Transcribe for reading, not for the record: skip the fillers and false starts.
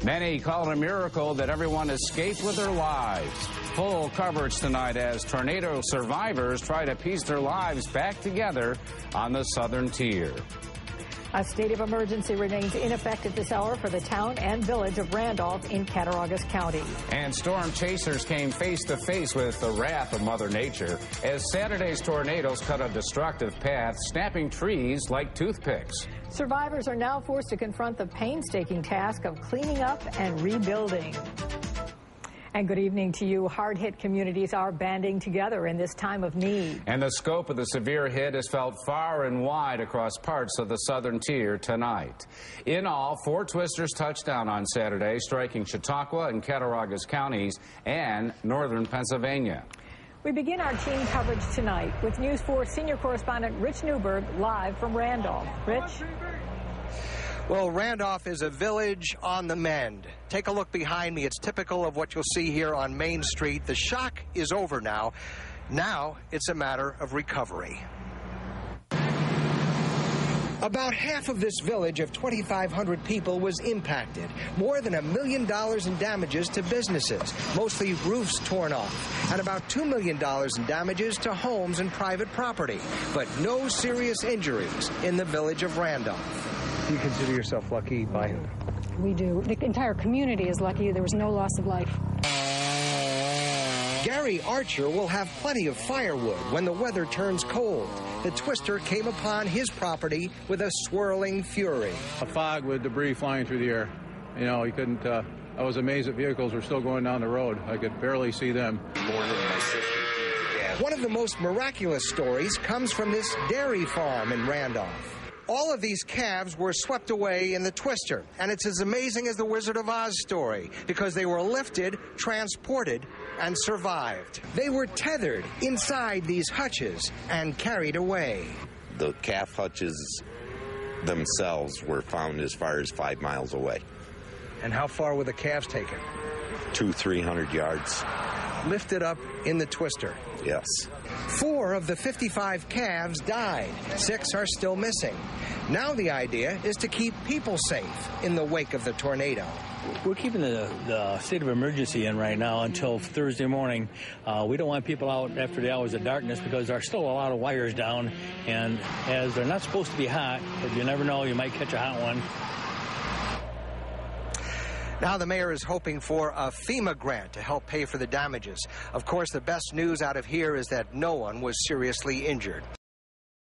Many call it a miracle that everyone escaped with their lives. Full coverage tonight as tornado survivors try to piece their lives back together on the southern tier. A state of emergency remains in effect at this hour for the town and village of Randolph in Cattaraugus County. And storm chasers came face to face with the wrath of Mother Nature as Saturday's tornadoes cut a destructive path, snapping trees like toothpicks. Survivors are now forced to confront the painstaking task of cleaning up and rebuilding. And good evening to you. Hard-hit communities are banding together in this time of need. And the scope of the severe hit is felt far and wide across parts of the southern tier tonight. In all, 4 twisters touched down on Saturday, striking Chautauqua and Cattaraugus counties and northern Pennsylvania. We begin our team coverage tonight with News 4 senior correspondent Rich Newberg live from Randolph. Rich? Well, Randolph is a village on the mend. Take a look behind me. It's typical of what you'll see here on Main Street. The shock is over now. Now it's a matter of recovery. About half of this village of 2,500 people was impacted. More than $1 million in damages to businesses, mostly roofs torn off, and about $2 million in damages to homes and private property, but no serious injuries in the village of Randolph. Do you consider yourself lucky by? We do. The entire community is lucky there was no loss of life. Gary Archer will have plenty of firewood when the weather turns cold. The twister came upon his property with a swirling fury. A fog with debris flying through the air. You know, you couldn't, I was amazed that vehicles were still going down the road. I could barely see them. One of the most miraculous stories comes from this dairy farm in Randolph. All of these calves were swept away in the twister, and it's as amazing as the Wizard of Oz story because they were lifted, transported, and survived. They were tethered inside these hutches and carried away. The calf hutches themselves were found as far as 5 miles away. And how far were the calves taken? 200-300 yards. Lifted up in the twister. Yes. 4 of the 55 calves died. 6 are still missing. Now the idea is to keep people safe in the wake of the tornado. We're keeping the state of emergency in right now until Thursday morning. We don't want people out after the hours of darkness because there's still a lot of wires down, and as they're not supposed to be hot, but you never know, you might catch a hot one. Now the mayor is hoping for a FEMA grant to help pay for the damages. Of course, the best news out of here is that no one was seriously injured.